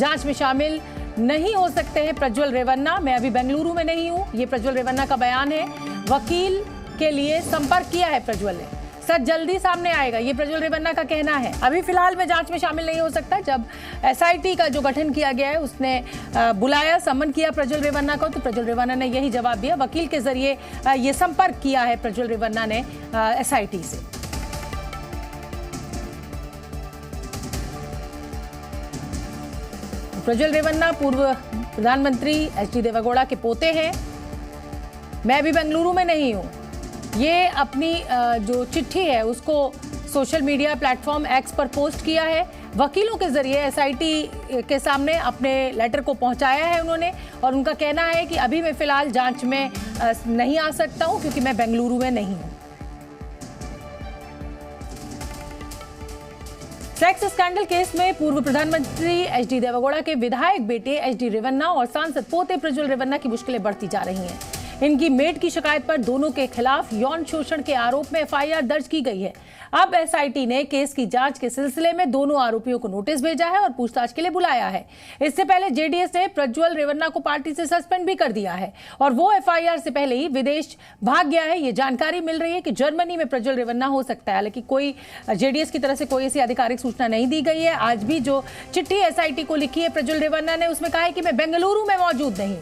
जांच में शामिल नहीं हो सकते हैं प्रज्वल रेवन्ना। मैं अभी बेंगलुरु में नहीं हूं, ये प्रज्वल रेवन्ना का बयान है। वकील के लिए संपर्क किया है प्रज्वल ने, सच जल्दी सामने आएगा, ये प्रज्वल रेवन्ना का कहना है। अभी फिलहाल मैं जांच में शामिल नहीं हो सकता। जब एसआईटी का जो गठन किया गया है उसने बुलाया, सम्मन किया प्रज्वल रेवन्ना को, तो प्रज्वल रेवन्ना ने यही जवाब दिया। वकील के जरिए ये संपर्क किया है प्रज्वल रेवन्ना ने एसआईटी से। प्रज्वल रेवन्ना पूर्व प्रधानमंत्री एचडी देवेगौड़ा के पोते हैं। मैं अभी बेंगलुरु में नहीं हूं। ये अपनी जो चिट्ठी है उसको सोशल मीडिया प्लेटफॉर्म एक्स पर पोस्ट किया है। वकीलों के जरिए एसआईटी के सामने अपने लेटर को पहुंचाया है उन्होंने, और उनका कहना है कि अभी मैं फिलहाल जांच में नहीं आ सकता हूं क्योंकि मैं बेंगलुरु में नहीं हूं। सेक्स स्कैंडल केस में पूर्व प्रधानमंत्री एचडी देवेगौड़ा के विधायक बेटे एचडी रेवन्ना और सांसद पोते प्रज्वल रेवन्ना की मुश्किलें बढ़ती जा रही हैं। इनकी मेड की शिकायत पर दोनों के खिलाफ यौन शोषण के आरोप में एफआईआर दर्ज की गई है। अब एसआईटी ने केस की जांच के सिलसिले में दोनों आरोपियों को नोटिस भेजा है और पूछताछ के लिए बुलाया है। इससे पहले जेडीएस ने प्रज्वल रेवन्ना को पार्टी से सस्पेंड भी कर दिया है और वो एफआईआर से पहले ही विदेश भाग गया है। ये जानकारी मिल रही है कि जर्मनी में प्रज्वल रेवन्ना हो सकता है, हालांकि कोई जेडीएस की तरफ से कोई ऐसी आधिकारिक सूचना नहीं दी गई है। आज भी जो चिट्ठी एसआईटी को लिखी है प्रज्वल रेवन्ना ने, उसमें कहा है कि मैं बेंगलुरु में मौजूद नहीं।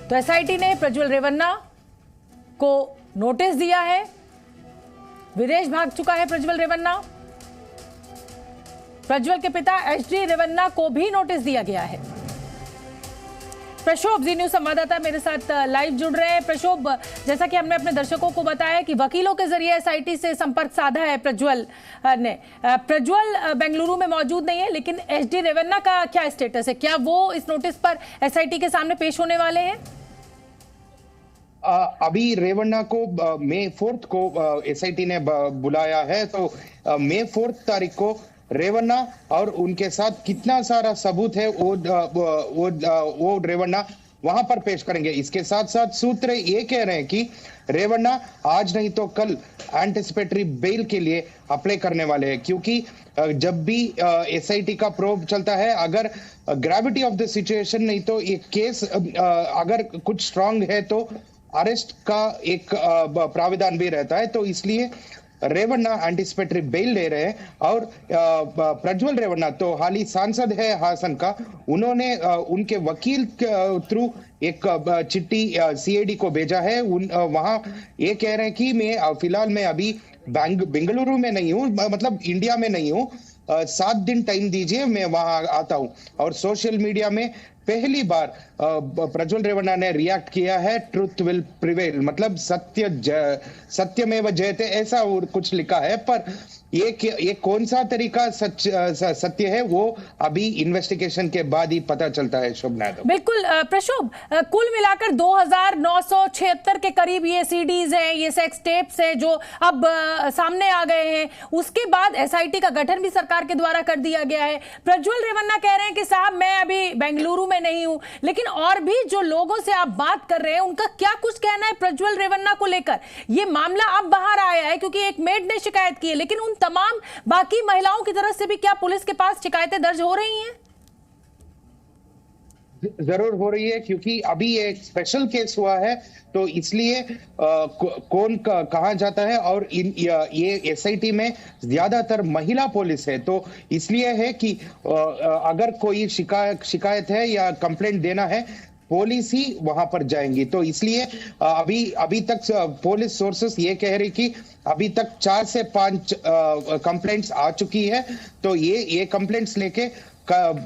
तो एसआईटी ने प्रज्वल रेवन्ना को नोटिस दिया है। विदेश भाग चुका है प्रज्वल रेवन्ना। प्रज्वल के पिता एचडी रेवन्ना को भी नोटिस दिया गया है। प्रशोभ, जी न्यूज संवाददाता मेरे साथ लाइव जुड़ रहे हैं। प्रशोभ, जैसा कि हमने अपने दर्शकों को बताया कि वकीलों के जरिए एसआईटी से संपर्क साधा है प्रज्वल ने। प्रज्वल बेंगलुरु में मौजूद नहीं है, लेकिन एचडी रेवन्ना का क्या स्टेटस है? क्या वो इस नोटिस पर एसआईटी के सामने पेश होने वाले हैं? अभी रेवन्ना को मई 4 को एसआईटी ने बुलाया है, तो मई 4 तारीख को रेवन्ना और उनके साथ कितना सारा सबूत है वो रेवन्ना वहां पर पेश करेंगे। इसके साथ साथ सूत्र ये कह रहे हैं कि रेवन्ना आज नहीं तो कल एंटिसिपेटरी बेल के लिए अप्लाई करने वाले हैं, क्योंकि जब भी एसआईटी का प्रोब चलता है, अगर ग्रेविटी ऑफ द सिचुएशन नहीं तो एक केस अगर कुछ स्ट्रांग है तो अरेस्ट का एक प्राविधान भी रहता है। तो इसलिए रेवन्ना एंटिसिपेटरी बेल ले रहे हैं और प्रज्वल रेवन्ना तो हाल ही सांसद है हासन का, उन्होंने उनके वकील थ्रू एक चिट्ठी सीआईडी को भेजा है। वहां ये कह रहे हैं कि मैं फिलहाल मैं अभी बेंगलुरु में नहीं हूं, मतलब इंडिया में नहीं हूं, 7 दिन टाइम दीजिए, मैं वहां आता हूं। और सोशल मीडिया में पहली बार प्रज्वल रेवन्ना ने रिएक्ट किया है, ट्रुथ विल प्रिवेल, मतलब सत्यमेव जयते ऐसा कुछ लिखा है। पर ये कौन सा तरीका सत्य है वो अभी इन्वेस्टिगेशन के बाद ही पता चलता है। शोभना, बिल्कुल प्रशोभ, कुल मिलाकर 2976 के करीब ये सीडीज हैं, ये सेक्स टेप्स हैं जो अब सामने आ गए हैं। उसके बाद एसआईटी का गठन भी सरकार के द्वारा कर दिया गया है। प्रज्वल रेवन्ना कह रहे हैं कि साहब मैं अभी बेंगलुरु में नहीं हूं, लेकिन और भी जो लोगों से आप बात कर रहे हैं उनका क्या कुछ कहना है प्रज्वल रेवन्ना को लेकर? ये मामला अब बाहर आया है क्योंकि एक मेड ने शिकायत की है, लेकिन उन तमाम बाकी महिलाओं की तरफ से भी क्या पुलिस के पास शिकायतें दर्ज हो रही हैं? जरूर हो रही है, क्योंकि अभी एक स्पेशल केस हुआ है, तो इसलिए कौन कहाँ जाता है। और ये एसआईटी में ज्यादातर महिला पुलिस है, तो इसलिए है कि अगर कोई शिकायत है या कंप्लेंट देना है, पुलिस ही वहां पर जाएंगी। तो इसलिए अभी तक पुलिस सोर्सेस ये कह रही कि अभी तक 4 से 5 कंप्लेंट्स आ चुकी है। तो ये कंप्लेंट्स लेके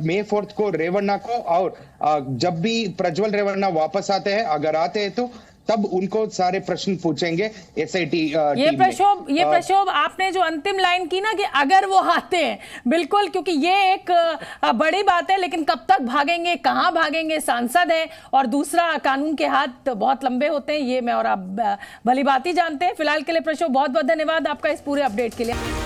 मई 4 को रेवन्ना को, और जब भी प्रज्वल रेवन्ना वापस आते हैं, अगर आते हैं तो तब उनको सारे प्रश्न पूछेंगे एसआईटी टीम। प्रशोभ, आपने जो अंतिम लाइन की ना कि अगर वो आते हैं, बिल्कुल, क्योंकि ये एक बड़ी बात है, लेकिन कब तक भागेंगे, कहां भागेंगे? सांसद है और दूसरा कानून के हाथ बहुत लंबे होते हैं, ये मैं और आप भली बात ही जानते हैं। फिलहाल के लिए प्रशोभ बहुत बहुत धन्यवाद आपका इस पूरे अपडेट के लिए।